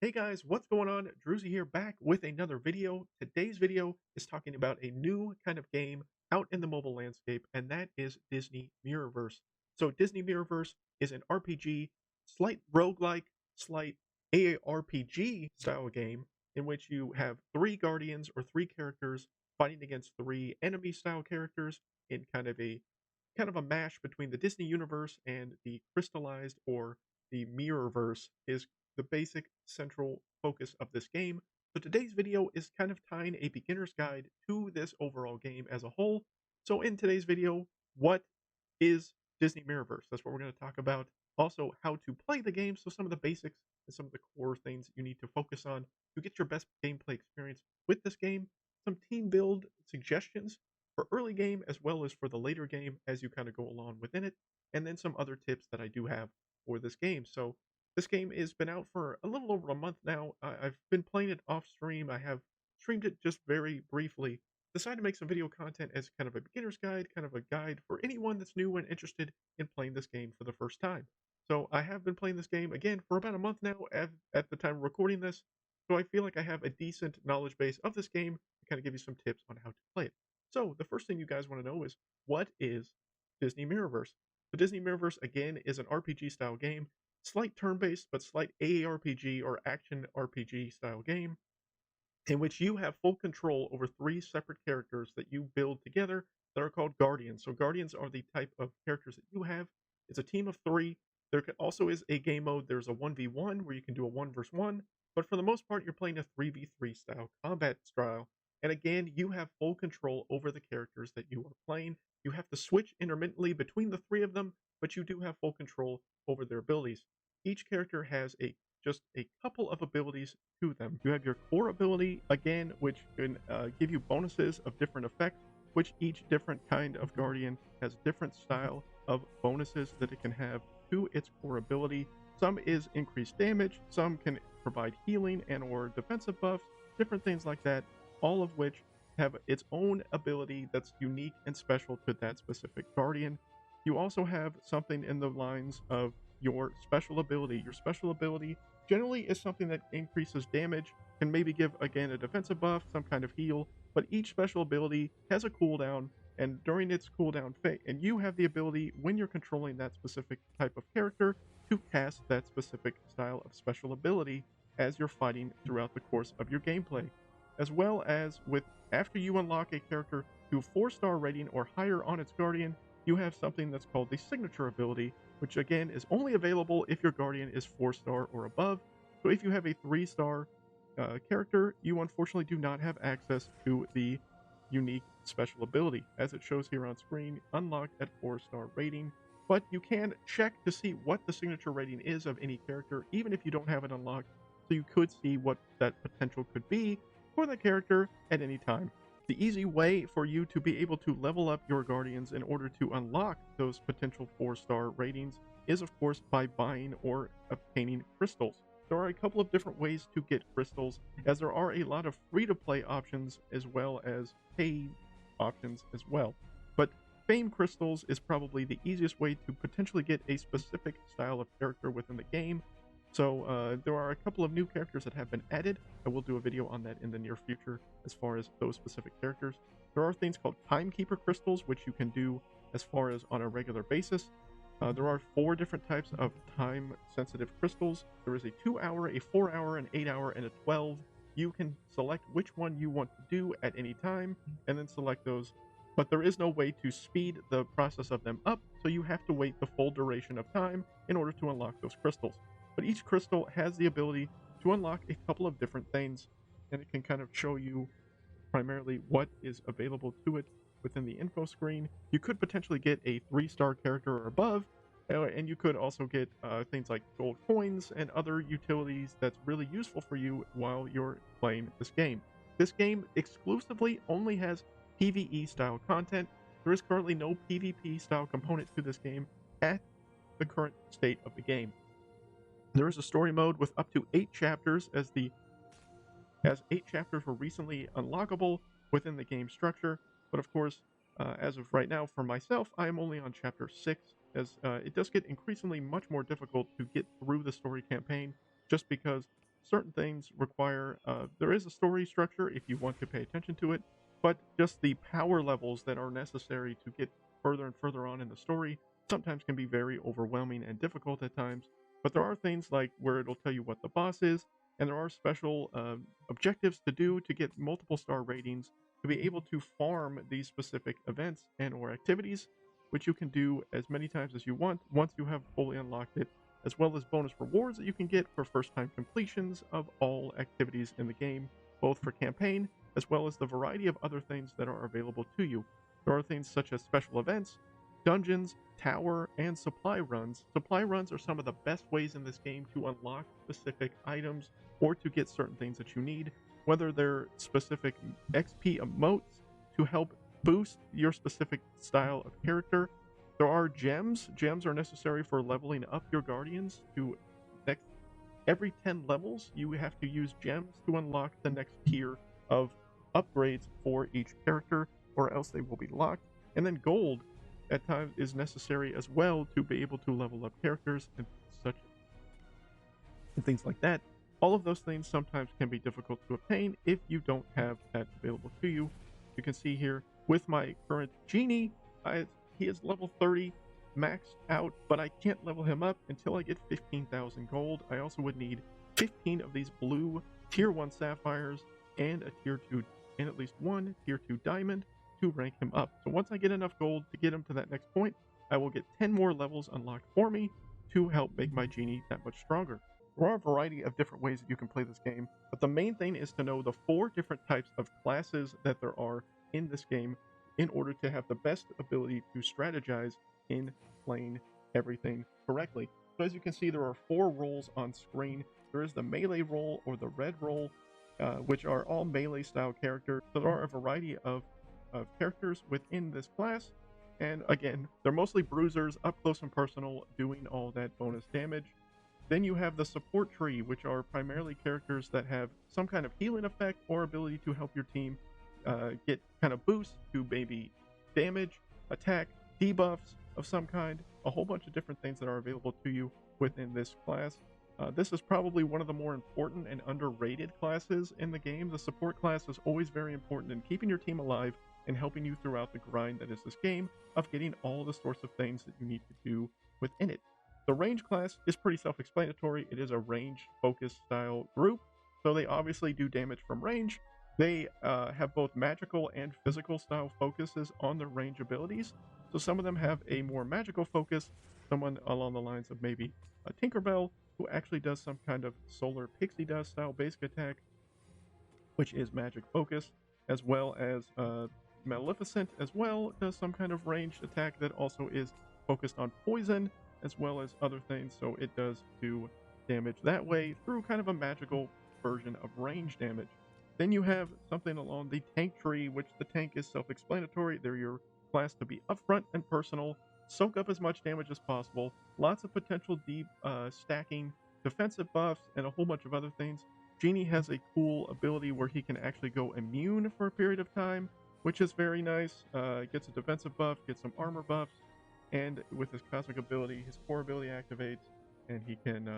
Hey guys, what's going on? Druzy here back with another video. Today's video is talking about a new kind of game out in the mobile landscape, and that is Disney Mirrorverse. So Disney Mirrorverse is an RPG, slight roguelike, slight ARPG style game in which you have three guardians or three characters fighting against three enemy style characters in kind of a mash between the Disney universe and the crystallized or the Mirrorverse is the basic central focus of this game. So today's video is kind of tying a beginner's guide to this overall game as a whole. So in today's video, what is Disney Mirrorverse? That's what we're going to talk about. Also, how to play the game. So some of the basics and some of the core things you need to focus on to get your best gameplay experience with this game. Some team build suggestions for early game as well as for the later game as you kind of go along within it. And then some other tips that I do have for this game. So this game has been out for a little over a month now. I've been playing it off stream. I have streamed it just very briefly. Decided to make some video content as kind of a beginner's guide, kind of a guide for anyone that's new and interested in playing this game for the first time. So I have been playing this game again for about a month now at the time of recording this. So I feel like I have a decent knowledge base of this game to kind of give you some tips on how to play it. So the first thing you guys want to know is what is Disney Mirrorverse? The Disney Mirrorverse again is an RPG style game, slight turn-based but slight ARPG or action RPG style game in which you have full control over three separate characters that you build together that are called Guardians. So Guardians are the type of characters that you have. It's a team of three. Also is a game mode. There's a 1v1 where you can do a 1 versus 1, but for the most part, you're playing a 3v3 style combat style. And again, you have full control over the characters that you are playing. You have to switch intermittently between the three of them, but you do have full control over their abilities. Each character has just a couple of abilities to them. You have your core ability, again, which can give you bonuses of different effects, which each different kind of Guardian has different style of bonuses that it can have to its core ability. Some is increased damage, some can provide healing and or defensive buffs, different things like that, all of which have its own ability that's unique and special to that specific Guardian. You also have something in the lines of your special ability. Your special ability generally is something that increases damage, can maybe give again a defensive buff, some kind of heal, but each special ability has a cooldown, and during its cooldown phase, and you have the ability when you're controlling that specific type of character to cast that specific style of special ability as you're fighting throughout the course of your gameplay. As well as with after you unlock a character to 4-star rating or higher on its Guardian, you have something that's called the signature ability, which again is only available if your Guardian is 4-star or above. So if you have a 3-star character, you unfortunately do not have access to the unique special ability, as it shows here on screen, unlocked at 4-star rating. But you can check to see what the signature rating is of any character, even if you don't have it unlocked, so you could see what that potential could be for the character at any time. The easy way for you to be able to level up your Guardians in order to unlock those potential 4-star ratings is, of course, by buying or obtaining crystals. There are a couple of different ways to get crystals, as there are a lot of free-to-play options as well as paid options as well. But fame crystals is probably the easiest way to potentially get a specific style of character within the game. So there are a couple of new characters that have been added. I will do a video on that in the near future as far as those specific characters. There are things called timekeeper crystals, which you can do as far as on a regular basis. There are 4 different types of time-sensitive crystals. There is a 2-hour, a 4-hour, an 8-hour, and a 12. You can select which one you want to do at any time, and then select those. But there is no way to speed the process of them up, so you have to wait the full duration of time in order to unlock those crystals. But each crystal has the ability to unlock a couple of different things, and it can kind of show you primarily what is available to it within the info screen. You could potentially get a 3-star character or above, and you could also get things like gold coins and other utilities that's really useful for you while you're playing this game. This game exclusively only has PvE style content. There is currently no PvP style component to this game at the current state of the game. There is a story mode with up to 8 chapters, as 8 chapters were recently unlockable within the game structure. But of course, as of right now, for myself, I am only on chapter 6, as it does get increasingly much more difficult to get through the story campaign, just because certain things require, there is a story structure if you want to pay attention to it, but just the power levels that are necessary to get further and further on in the story sometimes can be very overwhelming and difficult at times. But there are things like where it'll tell you what the boss is, and there are special objectives to do to get multiple star ratings to be able to farm these specific events and or activities, which you can do as many times as you want once you have fully unlocked it, as well as bonus rewards that you can get for first-time completions of all activities in the game, both for campaign as well as the variety of other things that are available to you. There are things such as special events, dungeons, tower, and supply runs. Supply runs are some of the best ways in this game to unlock specific items or to get certain things that you need, whether they're specific XP emotes to help boost your specific style of character. There are gems. Gems are necessary for leveling up your guardians to next. Every 10 levels, you have to use gems to unlock the next tier of upgrades for each character, or else they will be locked. And then gold at times is necessary as well to be able to level up characters and such and things like that. All of those things sometimes can be difficult to obtain if you don't have that available to you. You can see here with my current Genie, he is level 30 maxed out, but I can't level him up until I get 15,000 gold. I also would need 15 of these blue tier 1 sapphires and a tier 2 and at least one tier 2 diamond to rank him up. So once I get enough gold to get him to that next point, I will get 10 more levels unlocked for me to help make my Genie that much stronger. There are a variety of different ways that you can play this game, but the main thing is to know the 4 different types of classes that there are in this game in order to have the best ability to strategize in playing everything correctly. So as you can see, there are 4 roles on screen. There is the melee role or the red role, which are all melee style characters. So there are a variety of characters within this class, and again, they're mostly bruisers, up close and personal, doing all that bonus damage. Then you have the support tree, which are primarily characters that have some kind of healing effect or ability to help your team get kind of boosts to maybe damage, attack, debuffs of some kind, a whole bunch of different things that are available to you within this class. This is probably one of the more important and underrated classes in the game. The support class is always very important in keeping your team alive and helping you throughout the grind that is this game of getting all the sorts of things that you need to do within it. The range class is pretty self-explanatory. It is a range-focused style group, so they obviously do damage from range. They have both magical and physical style focuses on their range abilities. So some of them have a more magical focus, someone along the lines of maybe a Tinkerbell, who actually does some kind of solar pixie dust style basic attack, which is magic focus, as well as Maleficent as well does some kind of ranged attack that also is focused on poison, as well as other things, so it does do damage that way through kind of a magical version of range damage. Then you have something along the tank tree, which the tank is self-explanatory. They're your class to be upfront and personal, soak up as much damage as possible, lots of potential deep stacking, defensive buffs, and a whole bunch of other things. Genie has a cool ability where he can actually go immune for a period of time, which is very nice. Gets a defensive buff, gets some armor buffs, and with his cosmic ability, his core ability activates, and he can,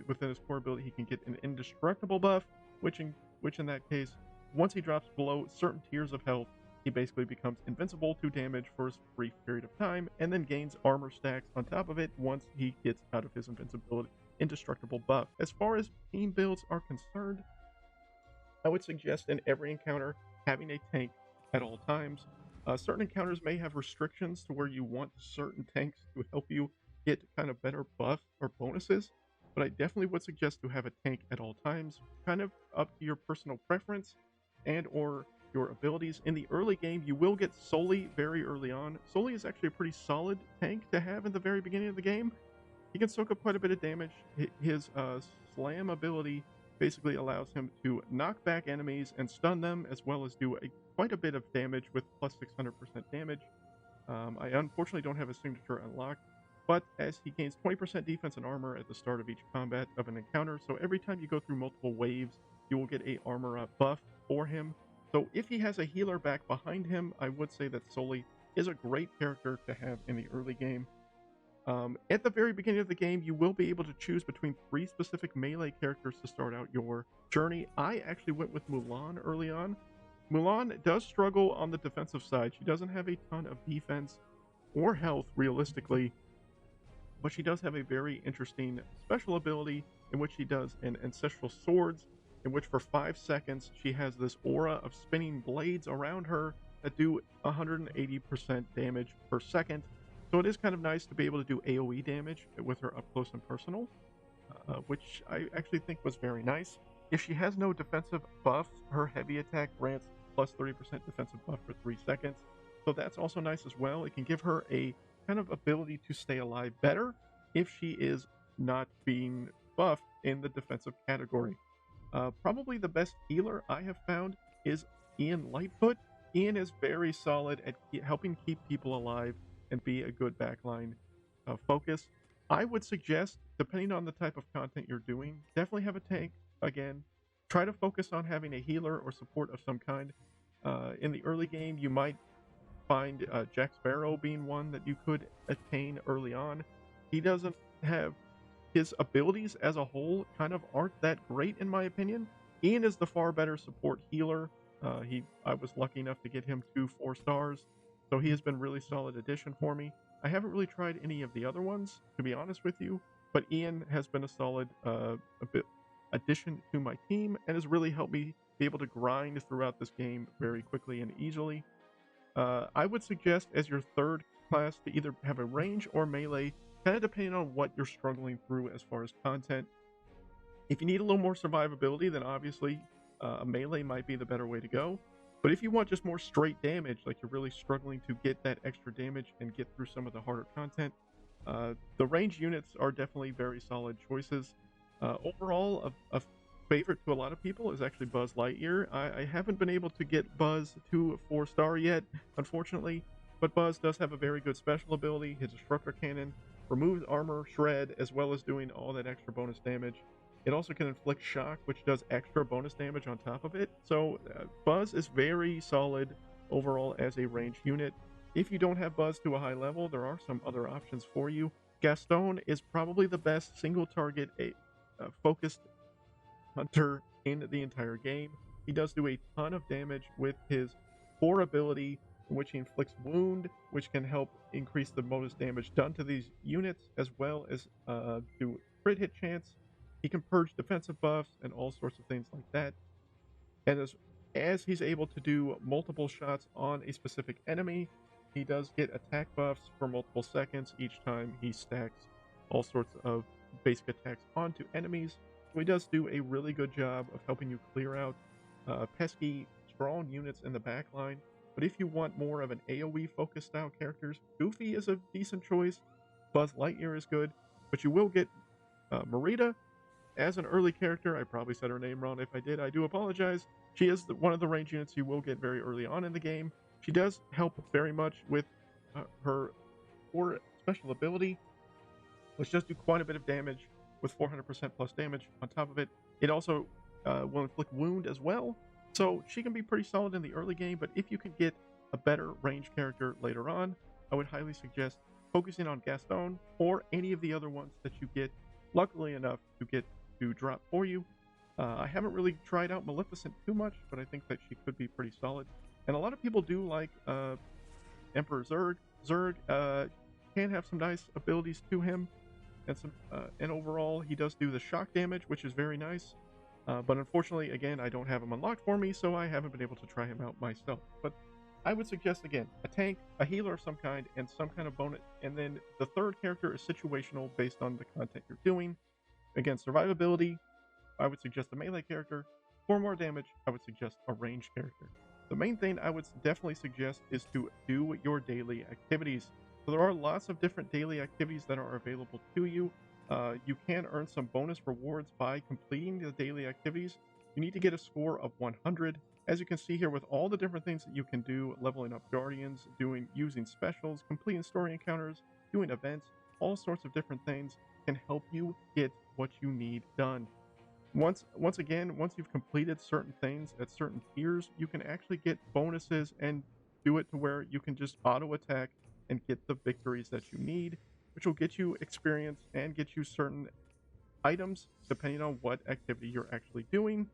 within his core ability, he can get an indestructible buff, which in that case, once he drops below certain tiers of health, he basically becomes invincible to damage for a brief period of time, and then gains armor stacks on top of it once he gets out of his indestructible buff. As far as team builds are concerned, I would suggest in every encounter having a tank at all times. Certain encounters may have restrictions to where you want certain tanks to help you get kind of better buffs or bonuses, but I definitely would suggest to have a tank at all times, kind of up to your personal preference and or your abilities. In the early game, you will get Sully very early on. Sully is actually a pretty solid tank to have in the very beginning of the game. He can soak up quite a bit of damage. His slam ability basically allows him to knock back enemies and stun them, as well as do quite a bit of damage with plus 600% damage. I unfortunately don't have his signature unlocked, but as he gains 20% defense and armor at the start of each combat of an encounter, so every time you go through multiple waves, you will get a armor up buff for him. So if he has a healer back behind him, I would say that Sully is a great character to have in the early game. At the very beginning of the game, you will be able to choose between 3 specific melee characters to start out your journey. I actually went with Mulan early on. Mulan does struggle on the defensive side. She doesn't have a ton of defense or health, realistically, but she does have a very interesting special ability in which she does an ancestral swords, in which for 5 seconds she has this aura of spinning blades around her that do 180% damage per second. So it is kind of nice to be able to do AoE damage with her up close and personal, which I actually think was very nice. If she has no defensive buffs, her heavy attack grants plus 30% defensive buff for 3 seconds. So that's also nice as well. It can give her a kind of ability to stay alive better if she is not being buffed in the defensive category. Probably the best healer I have found is Ian Lightfoot. Ian is very solid at helping keep people alive and be a good backline focus. I would suggest, depending on the type of content you're doing, definitely have a tank. Again, try to focus on having a healer or support of some kind. In the early game, you might find Jack Sparrow being one that you could attain early on. He doesn't have his abilities as a whole kind of aren't that great in my opinion. Ian is the far better support healer. I was lucky enough to get him 4 stars, so he has been really solid addition for me. I haven't really tried any of the other ones, to be honest with you, but Ian has been a solid a bit addition to my team and has really helped me be able to grind throughout this game very quickly and easily. I would suggest as your third class to either have a range or melee, kind of depending on what you're struggling through as far as content. If you need a little more survivability, then obviously a melee might be the better way to go. But if you want just more straight damage, like you're really struggling to get that extra damage and get through some of the harder content, the range units are definitely very solid choices. Overall, a favorite to a lot of people is actually Buzz Lightyear. I haven't been able to get Buzz to a 4-star yet, unfortunately, but Buzz does have a very good special ability. His Destructor Cannon removes armor shred as well as doing all that extra bonus damage. It also can inflict shock, which does extra bonus damage on top of it. So Buzz is very solid overall as a ranged unit. If you don't have Buzz to a high level, there are some other options for you. Gastone is probably the best single target focused hunter in the entire game. He does do a ton of damage with his 4 ability, in which he inflicts wound, which can help increase the bonus damage done to these units, as well as do crit hit chance. He can purge defensive buffs and all sorts of things like that. And as he's able to do multiple shots on a specific enemy, he does get attack buffs for multiple seconds each time he stacks all sorts of basic attacks onto enemies. So he does do a really good job of helping you clear out pesky, strong units in the backline. But if you want more of an AoE focused style characters, Goofy is a decent choice. Buzz Lightyear is good, but you will get Merida as an early character. I probably said her name wrong. If I did, I do apologize. She is one of the range units you will get very early on in the game. She does help very much with her 4 special ability, which does do quite a bit of damage with 400% plus damage on top of it. It also will inflict wound as well, so she can be pretty solid in the early game. But if you can get a better range character later on, I would highly suggest focusing on Gastone or any of the other ones that you get luckily enough to get to drop for you. I haven't really tried out Maleficent too much, but I think that she could be pretty solid. And a lot of people do like Emperor Zurg. Zurg can have some nice abilities to him, and overall he does do the shock damage, which is very nice. But unfortunately, again, I don't have him unlocked for me, so I haven't been able to try him out myself. But I would suggest, again, a tank, a healer of some kind, and some kind of bonus. And then the third character is situational based on the content you're doing. Again, survivability, I would suggest a melee character. For more damage, I would suggest a ranged character. The main thing I would definitely suggest is to do your daily activities. So there are lots of different daily activities that are available to you. You can earn some bonus rewards by completing the daily activities. You need to get a score of 100. As you can see here, with all the different things that you can do, leveling up guardians, using specials, completing story encounters, doing events, all sorts of different things can help you get what you need done. Once you've completed certain things at certain tiers, you can actually get bonuses and do it to where you can just auto attack and get the victories that you need. which will get you experience and get you certain items depending on what activity you're actually doing.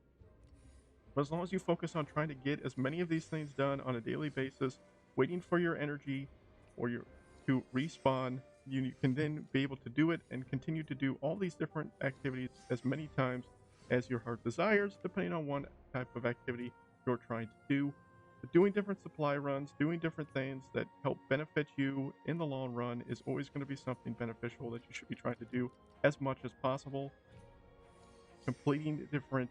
But as long as you focus on trying to get as many of these things done on a daily basis, waiting for your energy or your to respawn, you can then be able to do it and continue to do all these different activities as many times as your heart desires, depending on what type of activity you're trying to do. But doing different supply runs, doing different things that help benefit you in the long run is always going to be something beneficial that you should be trying to do as much as possible. Completing different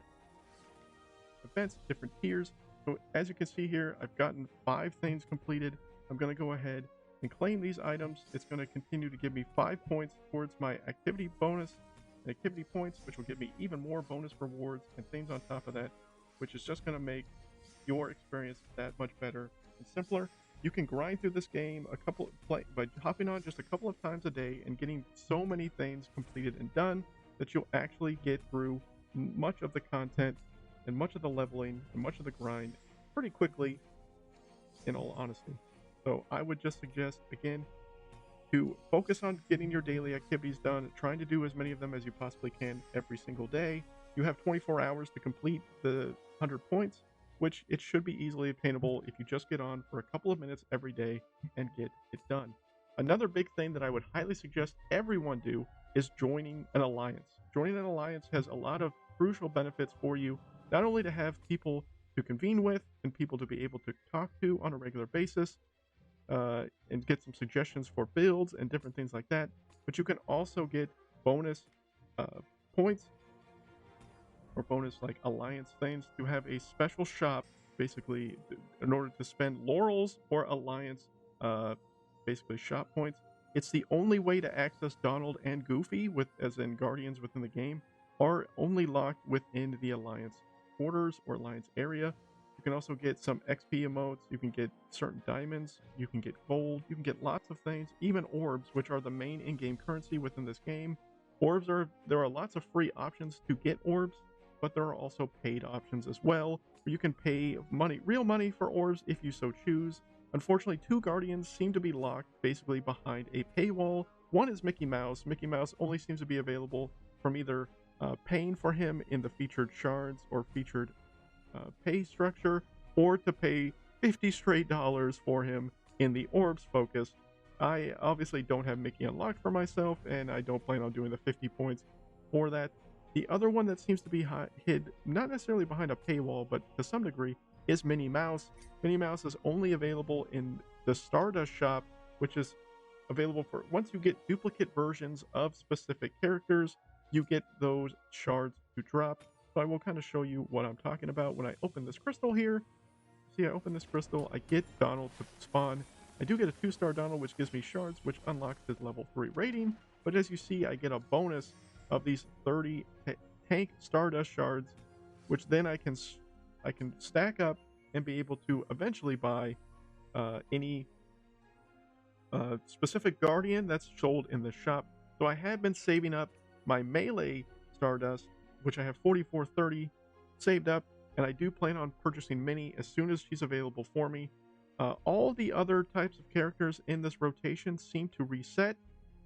events, different tiers. So as you can see here, I've gotten 5 things completed. I'm going to go ahead and claim these items. It's going to continue to give me 5 points towards my activity bonus and activity points, which will give me even more bonus rewards and things on top of that, which is just going to make your experience that much better and simpler. You can grind through this game by hopping on just a couple of times a day and getting so many things completed and done that you'll actually get through much of the content and much of the leveling and much of the grind pretty quickly, in all honesty. So I would just suggest, again, to focus on getting your daily activities done, trying to do as many of them as you possibly can every single day. You have 24 hours to complete the 100 points, which it should be easily attainable if you just get on for a couple of minutes every day and get it done. Another big thing that I would highly suggest everyone do is joining an alliance. Joining an alliance has a lot of crucial benefits for you, not only to have people to convene with and people to be able to talk to on a regular basis, and get some suggestions for builds and different things like that, but you can also get bonus points or bonus like alliance things to have a special shop, basically in order to spend laurels or alliance basically shop points. It's the only way to access Donald and Goofy, as in guardians within the game, are only locked within the alliance quarters or alliance area. You can also get some XP emotes, you can get certain diamonds, you can get gold, you can get lots of things, even orbs, which are the main in-game currency within this game. There are lots of free options to get orbs, but there are also paid options as well, where you can pay money, real money, for orbs if you so choose. Unfortunately, 2 guardians seem to be locked basically behind a paywall. One is Mickey Mouse. Mickey Mouse only seems to be available from either paying for him in the featured shards or featured pay structure, or to pay 50 straight dollars for him in the orbs focus. I obviously don't have Mickey unlocked for myself, and I don't plan on doing the 50 points for that. The other one that seems to be hid, not necessarily behind a paywall, but to some degree, is Minnie Mouse. Minnie Mouse is only available in the Stardust shop, which is available for once you get duplicate versions of specific characters, you get those shards to drop. So I will kind of show you what I'm talking about. When I open this crystal here, see, I open this crystal, I get Donald to spawn. I do get a 2-star Donald, which gives me shards, which unlocks his level 3 rating. But as you see, I get a bonus of these 30 tank Stardust shards, which then I can stack up and be able to eventually buy any specific guardian that's sold in the shop. So I have been saving up my melee Stardust, which I have 4430 saved up, and I do plan on purchasing Minnie as soon as she's available for me. All the other types of characters in this rotation seem to reset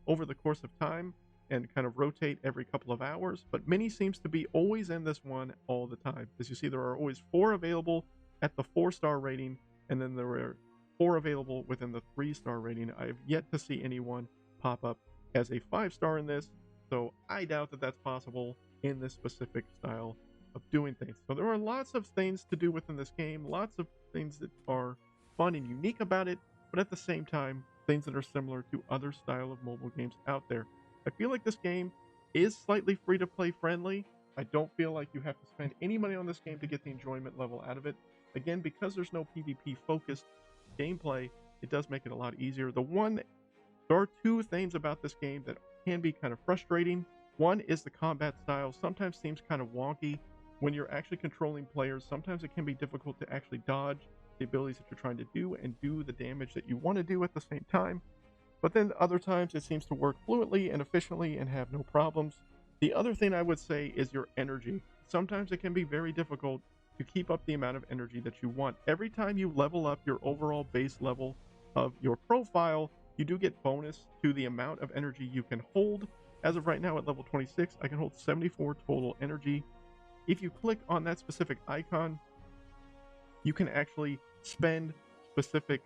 over the course of time and kind of rotate every couple of hours, but Minnie seems to be always in this one all the time. As you see, there are always 4 available at the 4-star rating, and then there are 4 available within the 3-star rating. I have yet to see anyone pop up as a 5-star in this, so I doubt that that's possible in this specific style of doing things. So there are lots of things to do within this game, lots of things that are fun and unique about it, but at the same time, things that are similar to other style of mobile games out there. I feel like this game is slightly free-to-play friendly. I don't feel like you have to spend any money on this game to get the enjoyment level out of it. Again, because there's no PvP-focused gameplay, it does make it a lot easier. There are 2 things about this game that can be kind of frustrating. One is the combat style. Sometimes seems kind of wonky when you're actually controlling players. Sometimes it can be difficult to actually dodge the abilities that you're trying to do and do the damage that you want to do at the same time. But then other times it seems to work fluently and efficiently and have no problems. The other thing I would say is your energy. Sometimes it can be very difficult to keep up the amount of energy that you want. Every time you level up your overall base level of your profile, you do get bonus to the amount of energy you can hold. As of right now at level 26, I can hold 74 total energy. If you click on that specific icon, you can actually spend specific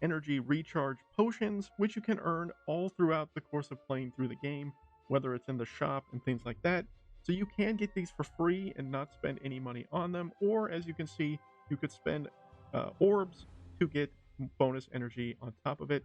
energy recharge potions, which you can earn all throughout the course of playing through the game, whether it's in the shop and things like that. So you can get these for free and not spend any money on them, or as you can see, you could spend orbs to get bonus energy on top of it.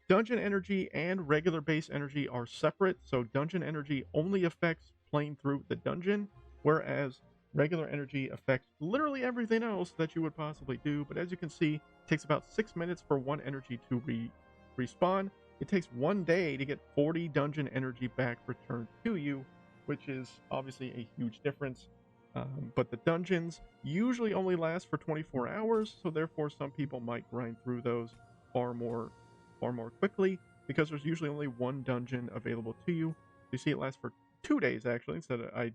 Dungeon energy and regular base energy are separate, so dungeon energy only affects playing through the dungeon, whereas regular energy affects literally everything else that you would possibly do. But as you can see, it takes about 6 minutes for one energy to respawn. It takes 1 day to get 40 dungeon energy back returned to you, which is obviously a huge difference. But the dungeons usually only last for 24 hours, so therefore some people might grind through those far more quickly, because there's usually only one dungeon available to you. You see it lasts for 2 days actually, instead of I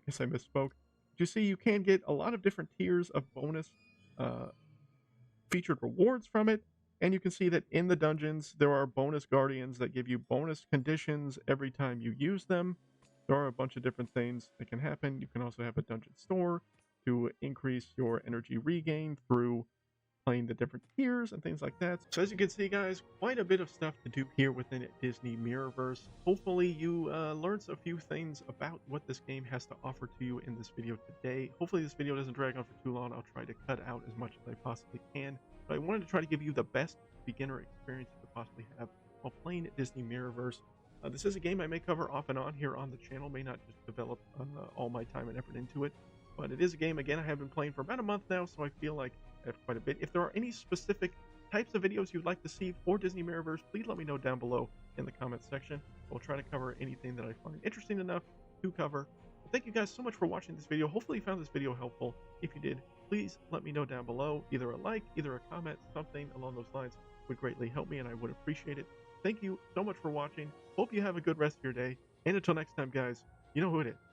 guess I misspoke. You see, you can get a lot of different tiers of bonus featured rewards from it, and you can see that in the dungeons there are bonus guardians that give you bonus conditions every time you use them. There are a bunch of different things that can happen. You can also have a dungeon store to increase your energy regain through playing the different tiers and things like that. So as you can see, guys, quite a bit of stuff to do here within Disney Mirrorverse. Hopefully you learned a few things about what this game has to offer to you in this video today. Hopefully this video doesn't drag on for too long. I'll try to cut out as much as I possibly can, but I wanted to try to give you the best beginner experience you could possibly have while playing Disney Mirrorverse. This is a game I may cover off and on here on the channel, may not just develop all my time and effort into it, but it is a game, again, I have been playing for about a month now, so I feel like I have quite a bit. If there are any specific types of videos you'd like to see for Disney Mirrorverse, please let me know down below in the comments section. I'll try to cover anything that I find interesting enough to cover. But thank you guys so much for watching this video. Hopefully you found this video helpful. If you did, please let me know down below. Either a like, either a comment, something along those lines would greatly help me, and I would appreciate it. Thank you so much for watching. Hope you have a good rest of your day. And until next time, guys, you know who it is.